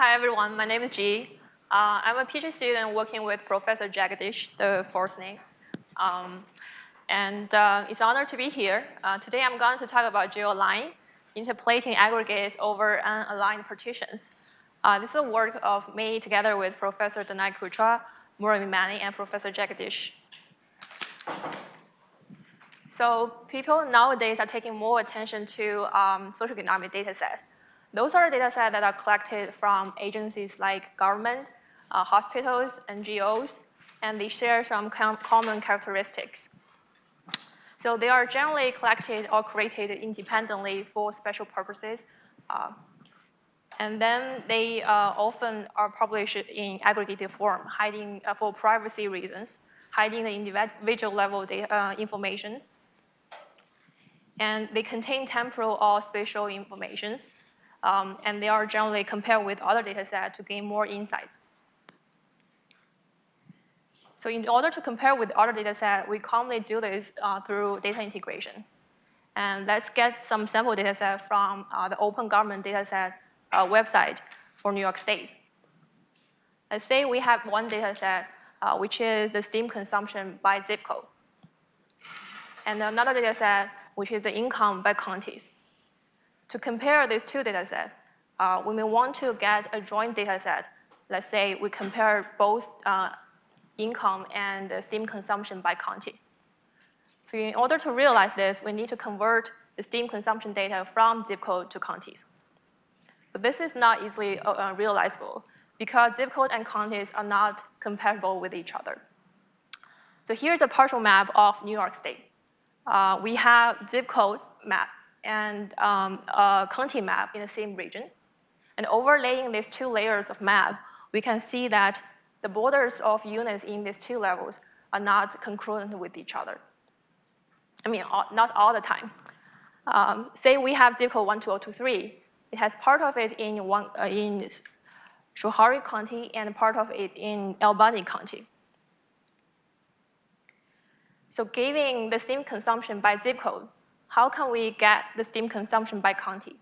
Hi everyone, my name is G. I'm a PhD student working with Professor Jagadish, the fourth name. It's an honor to be here. Today I'm going to talk about GeoLine, interpolating aggregates over unaligned partitions. This is a work of me together with Professor Danai Kutra, Murali Mani, and Professor Jagadish. So people nowadays are taking more attention to socioeconomic data sets. Those are data sets that are collected from agencies like government, hospitals, NGOs, and they share some common characteristics. So they are generally collected or created independently for special purposes. And then they often are published in aggregated form, hiding for privacy reasons, hiding the individual level data, information. And they contain temporal or spatial informations. And they are generally compared with other data sets to gain more insights. So in order to compare with other data sets, we commonly do this through data integration. And let's get some sample data set from the Open Government data set website for New York State. Let's say we have one data set, which is the steam consumption by zip code. And another data set, which is the income by counties. To compare these two data sets, we may want to get a joint data set. Let's say we compare both income and steam consumption by county. So in order to realize this, we need to convert the steam consumption data from zip code to counties. But this is not easily realizable because zip code and counties are not compatible with each other. So here's a partial map of New York State. We have zip code map and a county map in the same region. And overlaying these two layers of map, we can see that the borders of units in these two levels are not congruent with each other. I mean, not all the time. Say we have zip code 12023. It has part of it in Schoharie County and part of it in Albany County. So given the steam consumption by zip code, how can we get the steam consumption by county?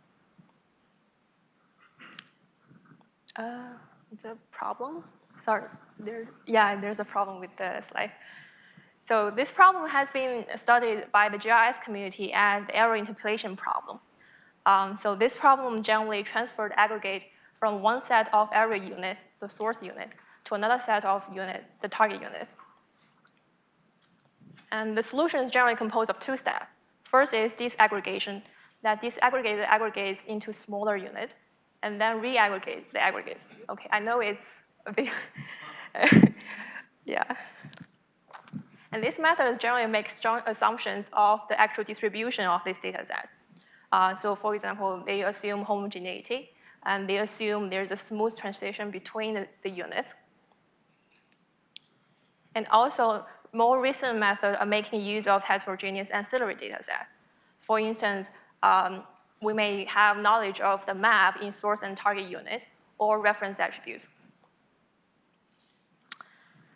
It's a problem. Sorry, there's a problem with the slide. So this problem has been studied by the GIS community as the areal interpolation problem. So this problem generally transferred aggregate from one set of area units, the source unit, to another set of units, the target units. And the solution is generally composed of two steps. First is disaggregation, that disaggregate the aggregates into smaller units, and then re-aggregate the aggregates. Okay, I know it's a bit, yeah. And this method generally makes strong assumptions of the actual distribution of this data set. So for example, they assume homogeneity, and they assume there's a smooth transition between the units. And also, more recent methods are making use of heterogeneous ancillary data set. For instance, we may have knowledge of the map in source and target units or reference attributes.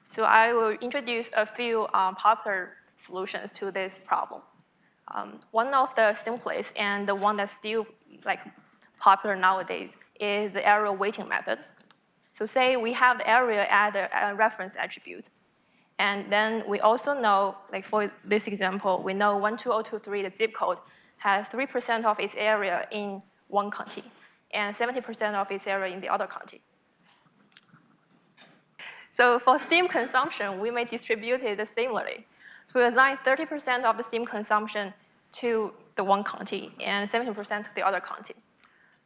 So I will introduce a few popular solutions to this problem. One of the simplest and the one that's still popular nowadays is the areal weighting method. So say we have the area as a reference attribute. And then we also know, for this example, we know 12023, the zip code, has 3% of its area in one county and 70% of its area in the other county. So for steam consumption, we may distribute it similarly. So we assign 30% of the steam consumption to the one county and 70% to the other county.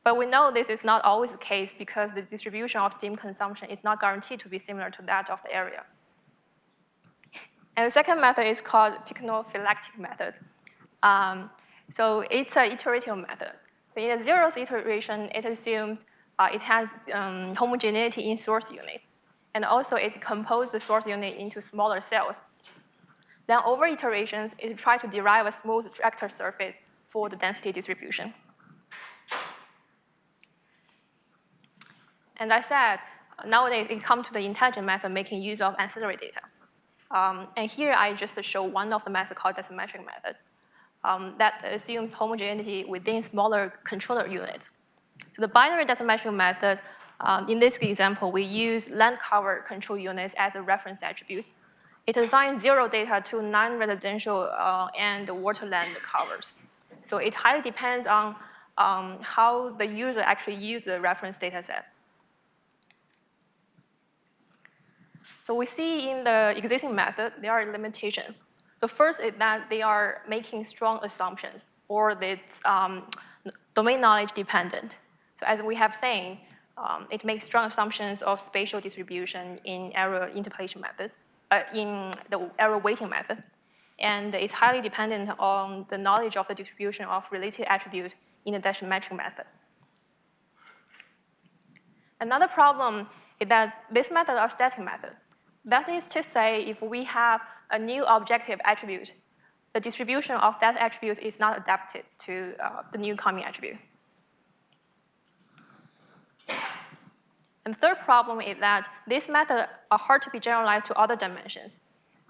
But we know this is not always the case because the distribution of steam consumption is not guaranteed to be similar to that of the area. And the second method is called pycnophylactic method. So it's an iterative method. In the zeroth iteration, it assumes it has homogeneity in source units. And also, it composes the source unit into smaller cells. Then over iterations, it tries to derive a smooth vector surface for the density distribution. And I said, nowadays, it comes to the intelligent method making use of ancillary data. And here I just show one of the methods called decimetric method that assumes homogeneity within smaller controller units. So the binary decimetric method In this example, we use land cover control units as a reference attribute. It assigns 0 data to non-residential and waterland covers. So it highly depends on how the user actually uses the reference data set. So we see in the existing method, there are limitations. The first is that they are making strong assumptions, or it's domain knowledge dependent. So as we have seen, it makes strong assumptions of spatial distribution in areal interpolation methods, in the areal weighting method. And it's highly dependent on the knowledge of the distribution of related attributes in the dash metric method. Another problem is that this method is a static method. That is to say, if we have a new objective attribute, the distribution of that attribute is not adapted to the new coming attribute. And the third problem is that this method are hard to be generalized to other dimensions.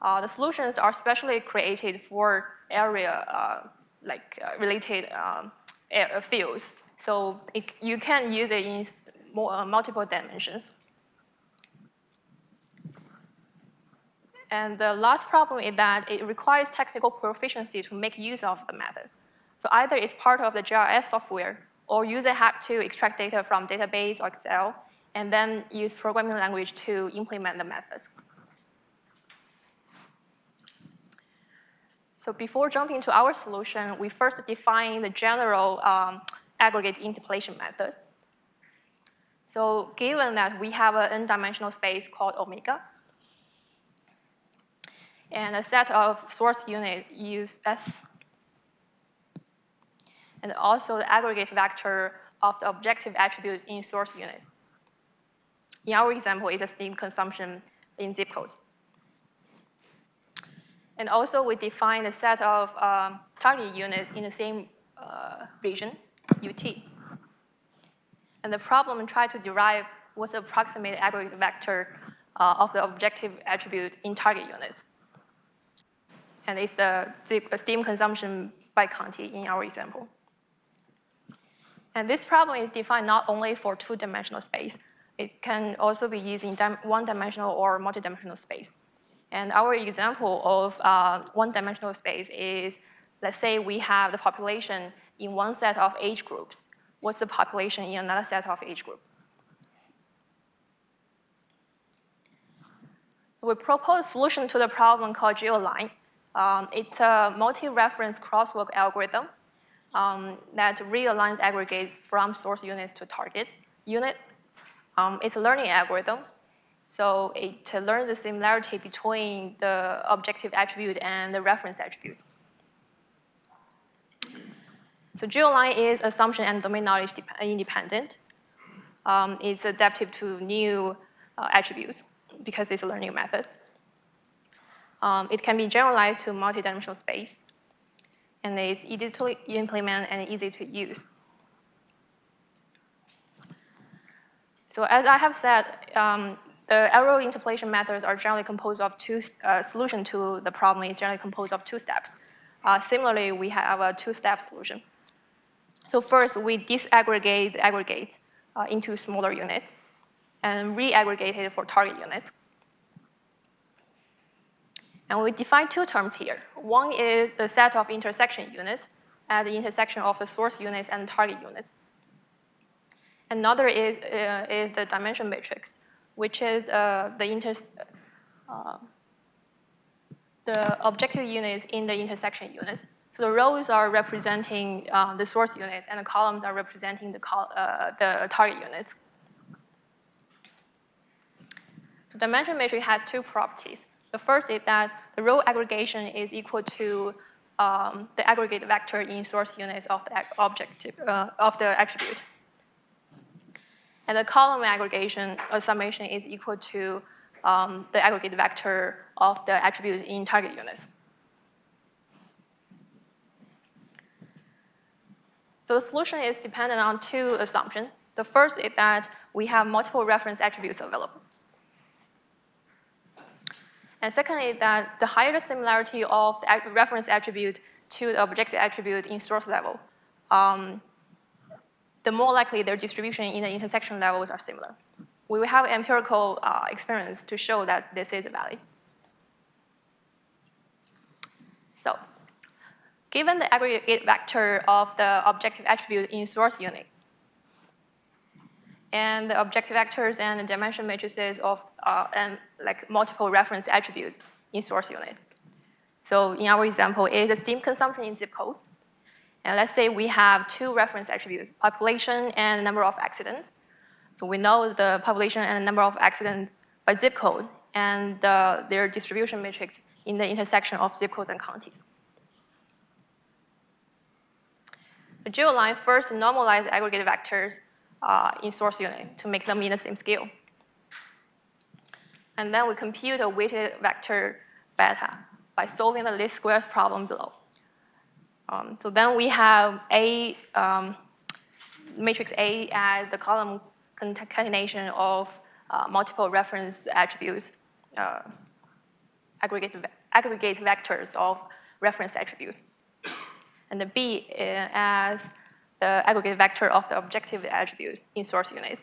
The solutions are specially created for area related fields. So you can use it in multiple dimensions. And the last problem is that it requires technical proficiency to make use of the method. So either it's part of the GIS software, or user have to extract data from database or Excel, and then use programming language to implement the methods. So before jumping to our solution, we first define the general aggregate interpolation method. So given that we have an n-dimensional space called omega, and a set of source units use S, and also the aggregate vector of the objective attribute in source units. In our example, it's a steam consumption in zip codes. And also, we define a set of target units in the same region, UT. And the problem tried to derive what's the approximate aggregate vector of the objective attribute in target units. And it's the steam consumption by county in our example. And this problem is defined not only for two-dimensional space. It can also be used in one-dimensional or multi-dimensional space. And our example of one-dimensional space is, let's say we have the population in one set of age groups. What's the population in another set of age group? We propose a solution to the problem called GeoLine. It's a multi-reference crosswalk algorithm that realigns aggregates from source units to target unit. It's a learning algorithm. So it learns the similarity between the objective attribute and the reference attributes. So GeoLine is assumption and domain knowledge independent. It's adaptive to new attributes because it's a learning method. It can be generalized to multi-dimensional space. And it's easy to implement and easy to use. So as I have said, the areal interpolation methods are generally composed of two, solution to the problem is generally composed of 2 steps. Similarly, we have a 2-step solution. So first, we disaggregate the aggregates into smaller units and re-aggregate it for target units. And we define 2 terms here. One is the set of intersection units at the intersection of the source units and target units. Another is the dimension matrix, which is the objective units in the intersection units. So the rows are representing the source units, and the columns are representing the target units. So dimension matrix has 2 properties. The first is that the row aggregation is equal to the aggregate vector in source units of the of the attribute. And the column aggregation summation is equal to the aggregate vector of the attribute in target units. So the solution is dependent on 2 assumptions. The first is that we have multiple reference attributes available. And second is that the higher the similarity of the reference attribute to the objective attribute in source level, the more likely their distribution in the intersection levels are similar. We will have empirical experiments to show that this is valid. So, given the aggregate vector of the objective attribute in source unit, and the objective vectors and the dimension matrices of and like multiple reference attributes in source unit. So in our example, it is a steam consumption in zip code. And let's say we have two reference attributes, population and number of accidents. So we know the population and the number of accidents by zip code and their distribution matrix in the intersection of zip codes and counties. The GeoLine first normalized aggregate vectors in source unit to make them in the same scale. And then we compute a weighted vector beta by solving the least squares problem below. So then we have matrix A as the column concatenation of multiple reference attributes, aggregate vectors of reference attributes. And the B as the aggregate vector of the objective attribute in source unit.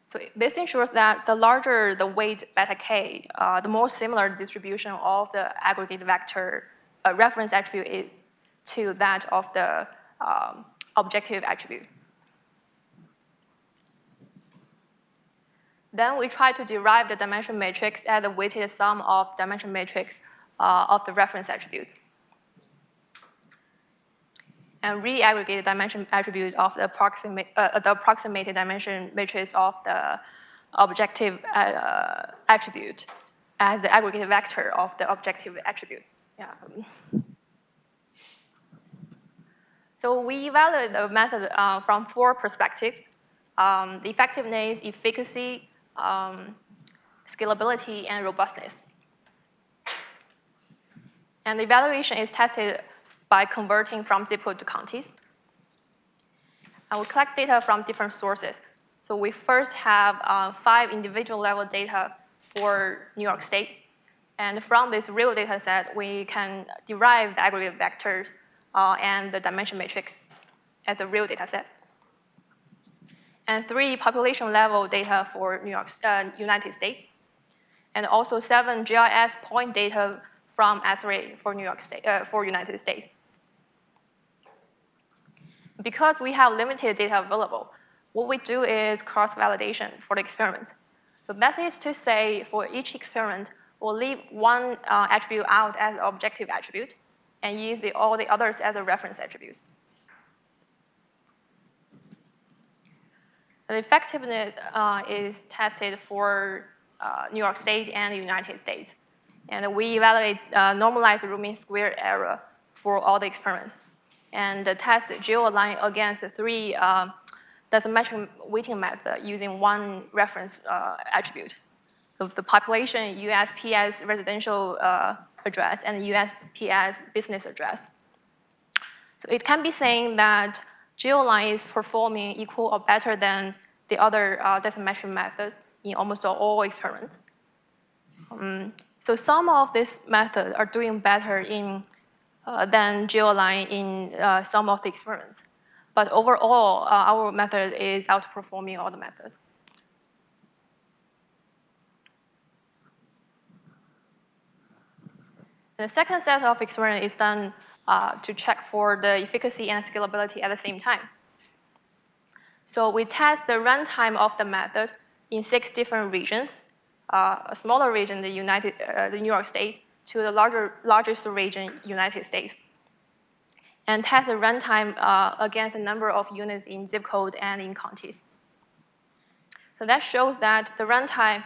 So this ensures that the larger the weight beta k, the more similar distribution of the aggregate vector reference attribute is to that of the objective attribute. Then we try to derive the dimension matrix as the weighted sum of dimension matrix of the reference attributes. And re-aggregate dimension attribute of the approximated dimension matrix of the objective attribute as the aggregate vector of the objective attribute. Yeah. So we evaluate the method from 4 perspectives: the effectiveness, efficacy, scalability, and robustness. And the evaluation is tested by converting from zip code to counties. And we collect data from different sources. So we first have 5 individual level data for New York State. And from this real data set, we can derive the aggregate vectors and the dimension matrix as the real data set. And 3 population level data for United States. And also 7 GIS point data from S-ray for for United States. Because we have limited data available, what we do is cross-validation for the experiment. So that is to say, for each experiment, we'll leave one attribute out as an objective attribute and use all the others as a reference attributes. The effectiveness is tested for New York State and the United States. And we evaluate normalized root mean square error for all the experiments. And test GeoAlign against 3 decimetric weighting method using 1 reference attribute. So the population, USPS residential address, and USPS business address. So it can be saying that GeoLine is performing equal or better than the other decimetric methods in almost all experiments. So some of these methods are doing better than GeoLine in some of the experiments. But overall, our method is outperforming all the methods. And the second set of experiments is done to check for the efficacy and scalability at the same time. So we test the runtime of the method in 6 different regions. A smaller region, the New York State, to the largest region, United States. And test the runtime against the number of units in zip code and in counties. So that shows that the runtime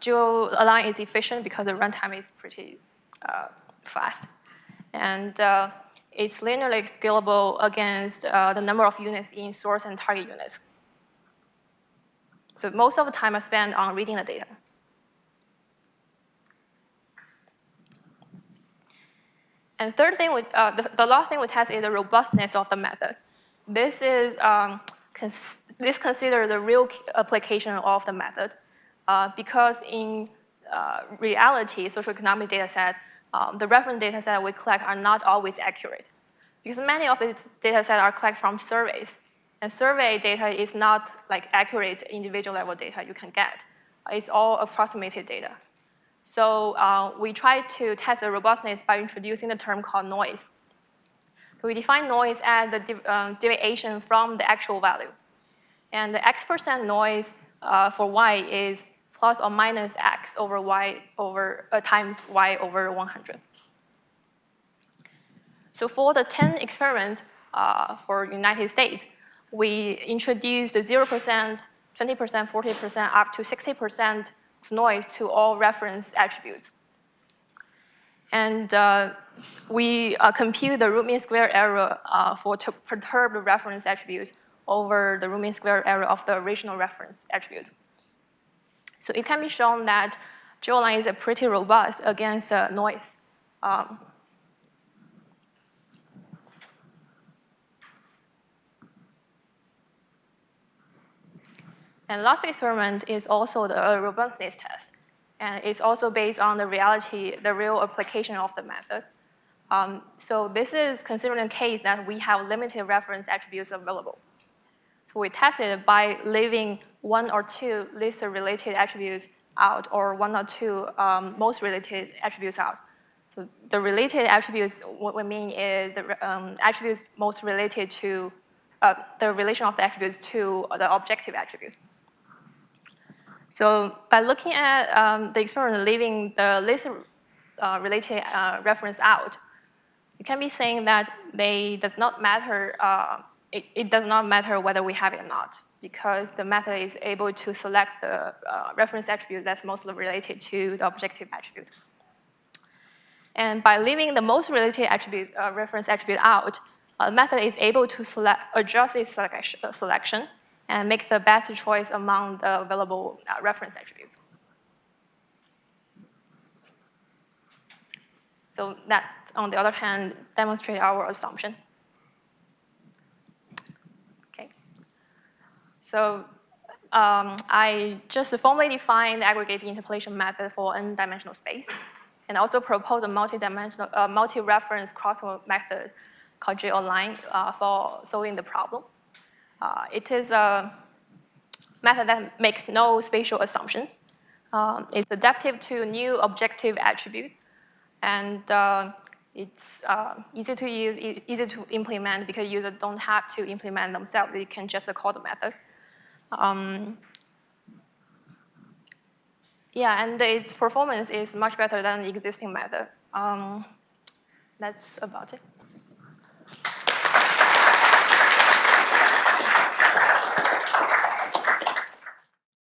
GeoAlign is efficient because the runtime is pretty fast. And it's linearly scalable against the number of units in source and target units. So most of the time I spend on reading the data. And third thing, the last thing we test is the robustness of the method. This is consider the real application of the method, because in reality, socioeconomic data set, the reference data set we collect are not always accurate. Because many of these data sets are collected from surveys. And survey data is not like accurate individual level data you can get. It's all approximated data. So we try to test the robustness by introducing the term called noise. So we define noise as the deviation from the actual value. And the X% noise for Y is plus or minus X over Y over times Y over 100. So for the 10 experiments for United States, we introduced 0%, 20%, 40%, up to 60% of noise to all reference attributes. And we compute the root mean square error for perturbed reference attributes over the root mean square error of the original reference attributes. So it can be shown that GeoLine is pretty robust against noise. And last experiment is also the robustness test. And it's also based on the reality, the real application of the method. So this is considering a case that we have limited reference attributes available. So we tested by leaving one or two least related attributes out, or one or two most related attributes out. So the related attributes, what we mean is the attributes most related to the relation of the attributes to the objective attribute. So by looking at the experiment leaving the least related reference out, you can be saying that they does not matter. It does not matter whether we have it or not, because the method is able to select the reference attribute that's most related to the objective attribute. And by leaving the most related attribute, reference attribute out, the method is able to adjust its selection and make the best choice among the available reference attributes. So that, on the other hand, demonstrates our assumption. Okay. So I just formally defined the aggregated interpolation method for n-dimensional space, and also proposed a multi-dimensional, multi-reference crosswalk method called GeoLine for solving the problem. It is a method that makes no spatial assumptions. It's adaptive to new objective attribute, and it's easy to use, easy to implement, because users don't have to implement themselves. They can just call the method. Yeah, and its performance is much better than the existing method. That's about it.